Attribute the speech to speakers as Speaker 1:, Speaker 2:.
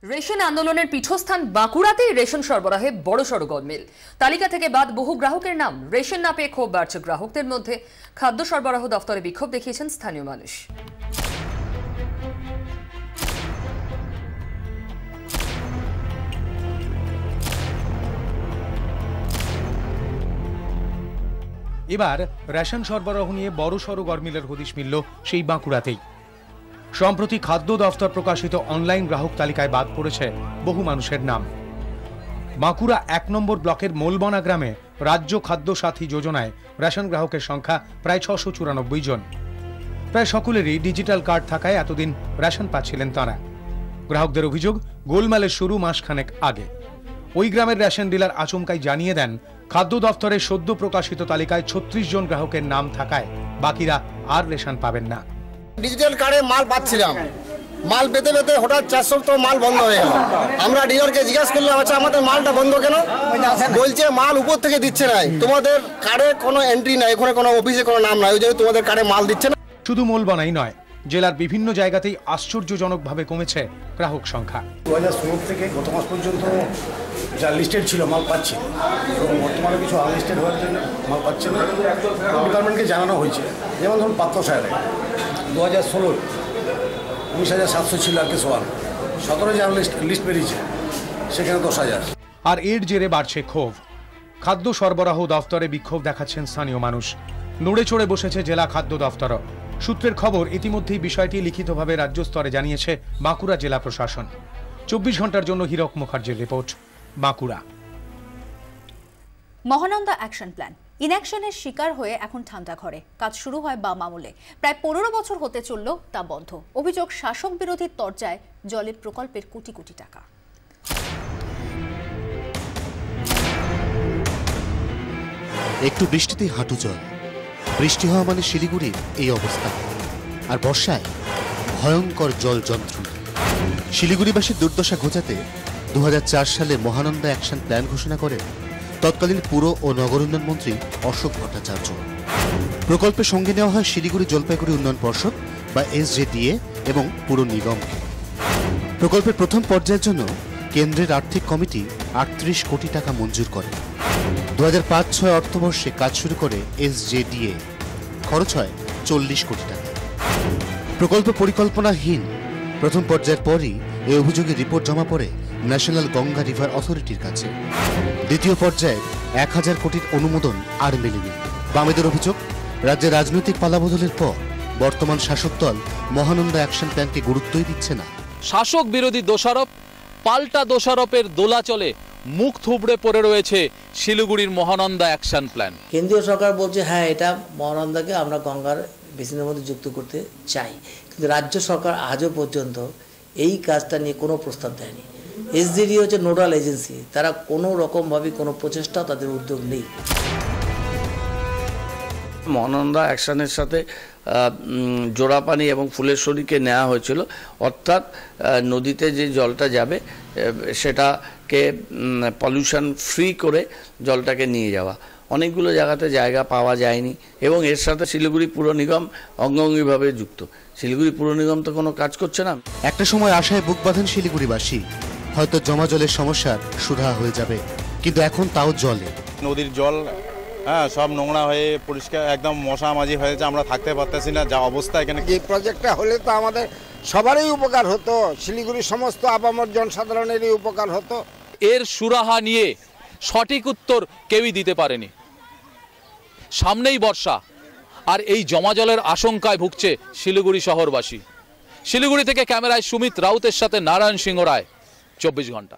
Speaker 1: Ration আন্দোলনের পীঠস্থান বাঁকুড়াতেই ration সরবরাহে বড়সড় গলমিল। তালিকা থেকে বাদ বহু গ্রাহকের নাম। রেশন না পেয়ে ক্ষোভ বাড়ছে গ্রাহকদের মধ্যে। খাদ্য সরবরাহ দফতরে বিক্ষোভ দেখিয়েছেন স্থানীয় মানুষ।
Speaker 2: এবার রেশন সরবরাহ নিয়ে বড়সড় গরমিলের হদিশ মিলল সেই বাঁকুড়াতেই। সম্প্রতি খাদ্য দফতর প্রকাশিত অনলাইন গ্রাহক তালিকায় বাদ পড়েছে বহু মানুষের নাম। বাঁকুড়া ১ নম্বর ব্লকের মোলবনা গ্রামে রাজ্য খাদ্য সাথী যোজনায় রেশন গ্রাহকের সংখ্যা প্রায় ৬৯৪ জন। প্রায় সকলেরই ডিজিটাল কার্ড থাকায় এতদিন রেশন পাচ্ছিলেন তাঁরা। গ্রাহকদের অভিযোগ, গোলমালের শুরু মাসখানেক আগে। ওই গ্রামের রেশন ডিলার আচমকাই জানিয়ে দেন, খাদ্য দফতরের সদ্য প্রকাশিত তালিকায় ৩৬ জন গ্রাহকের নাম থাকায় বাকিরা আর রেশন পাবেন না।
Speaker 3: ডিজিটাল কার্ডে মাল পাচ্ছিলাম, মাল পেতে পেতে হঠাৎ ৪০০ তো মাল বন্ধ হয়ে গেল। আমরা ডিলারকে জিজ্ঞাসা করলাম, আচ্ছা আমাদের মালটা বন্ধ কেন? বলছে মাল উপর থেকে দিচ্ছে না, তোমাদের কার্ডে কোনো এন্ট্রি নাই, ওখানে কোনো অফিসে কোনো নাম নাই, ওই জন্য তোমাদের কার্ডে মাল দিচ্ছে না।
Speaker 2: শুধু মোলবনাই নয়, জেলার বিভিন্ন জায়গাতেই আশ্চর্যজনকভাবে কমেছে গ্রাহক সংখ্যা।
Speaker 4: ২০১৬ থেকে গত মাস পর্যন্ত যা লিস্টেড ছিল মাল পাচ্ছে, এবং বর্তমানে কিছু আনলিস্টেড হওয়ার জন্য মাল পাচ্ছে না। ডিপার্টমেন্টকে জানানো হয়েছে, যেমন ধরুন পাত্রসাহের 2016 19,700 ছিল আর কি সওয়াল, 17 যে লিস্ট বেরিয়েছে সেখানে 10,000।
Speaker 2: আর এর জেরে বাড়ছে ক্ষোভ। খাদ্য সরবরাহ দফতরে বিক্ষোভ দেখাচ্ছেন স্থানীয় মানুষ। নড়ে চড়ে বসেছে জেলা খাদ্য দফতর। সূত্রের খবর, ইতিমধ্যেই বিষয়টি লিখিতভাবে রাজ্য স্তরে জানিয়েছে বাঁকুড়া জেলা প্রশাসন। ২৪ ঘন্টার জন্য হীরক মুখার্জির রিপোর্ট, বাঁকুড়া।
Speaker 5: মহানন্দা অ্যাকশন প্ল্যান ইনঅ্যাকশনের শিকার হয়ে এখন ঠান্ডা ঘরে। কাজ শুরু হয় বাম আমলে, প্রায় ১৫ বছর হতে চলল তা বন্ধ। অভিযোগ, শাসক বিরোধী তরজায় জলে প্রকল্পের কোটি কোটি টাকা।
Speaker 6: একটু বৃষ্টিতেই হাঁটু জল। বৃষ্টি হওয়া মানে শিলিগুড়ির এই অবস্থা। আর বর্ষায় ভয়ঙ্কর জল যন্ত্রণা। শিলিগুড়িবাসীর দুর্দশা ঘোচাতে ২০০৪ সালে মহানন্দা অ্যাকশন প্ল্যান ঘোষণা করে তৎকালীন পুর ও নগর উন্নয়ন মন্ত্রী অশোক ভট্টাচার্য। প্রকল্পের সঙ্গে নেওয়া হয় শিলিগুড়ি জলপাইগুড়ি উন্নয়ন পর্ষদ বা SJDA এবং পুর নিগমকে। প্রকল্পের প্রথম পর্যায়ের জন্য কেন্দ্রের আর্থিক কমিটি ৩৮ কোটি টাকা মঞ্জুর করে। ২০০৫-৬ অর্থবর্ষে কাজ শুরু করে SJDA। খরচ হয় ৪০ কোটি টাকা। প্রকল্প পরিকল্পনাহীন। প্রথম পর্যায়ের পরই এই অভিযোগের রিপোর্ট জমা পড়ে ন্যাশনাল গঙ্গা রিভার অথরিটির কাছে। দ্বিতীয় পর্যায়ে ১,০০০ কোটির অনুমোদন আর মেলেনি। বামেদের অভিযোগ, রাজ্যের রাজনৈতিক পালাবদলের পর বর্তমান শাসক দল মহানন্দা অ্যাকশন প্ল্যানকে গুরুত্বই দিচ্ছে না।
Speaker 7: শাসক বিরোধী দোষারোপ, পাল্টা দোষারোপের দোলাচলে মুখ থুবড়ে পড়ে রয়েছে শিলিগুড়ির মহানন্দা অ্যাকশন প্ল্যান।
Speaker 8: কেন্দ্রীয় সরকার বলছে হ্যাঁ, এটা মহানন্দাকে আমরা গঙ্গার বেসিনের মধ্যে যুক্ত করতে চাই, কিন্তু রাজ্য সরকার আজও পর্যন্ত এই কাজটা নিয়ে কোনো প্রস্তাব দেয়নি। SJDA হচ্ছে নোডাল এজেন্সি, তারা কোনো রকমভাবে কোনো প্রচেষ্টা, তাদের উদ্যোগ নেই।
Speaker 9: মহানন্দা অ্যাকশনের সাথে জোড়াপানি এবং ফুলেশ্বরীকে নেওয়া হয়েছিল, অর্থাৎ নদীতে যে জলটা যাবে সেটাকে পলিউশন ফ্রি করে জলটাকে নিয়ে যাওয়া। অনেকগুলো জায়গাতে জায়গা পাওয়া যায়নি, এবং এর সাথে শিলিগুড়ি পুর নিগম অঙ্গাঙ্গিভাবে যুক্ত। শিলিগুড়ি পুর নিগম তো কোনো কাজ করছে না।
Speaker 6: একটা সময় আশায় বুক বাঁধেন শিলিগুড়িবাসী, হয়তো জমা জলের সমস্যার সুরাহা হয়ে যাবে, কিন্তু এখন তাও জলে।
Speaker 10: নদীর জল সব নোংরা হয়ে পরিষ্কার, একদম মশা মাঝি হয়েছে, আমরা থাকতে পারতেছি না যা অবস্থা এখানে।
Speaker 3: এই প্রজেক্টটা হলে তো আমাদের সবারই উপকার হতো, শিলিগুড়ির সমস্ত আপামর জনসাধারণেরই উপকার হতো।
Speaker 7: এর সুরাহা নিয়ে সঠিক উত্তর কেউই দিতে পারেনি। সামনেই বর্ষা, আর এই জমা জলের আশঙ্কায় ভুগছে শিলিগুড়ি শহরবাসী। শিলিগুড়ি থেকে ক্যামেরায় সুমিত রাউতের সাথে নারায়ণ সিংহ রায়, ২৪ ঘন্টা।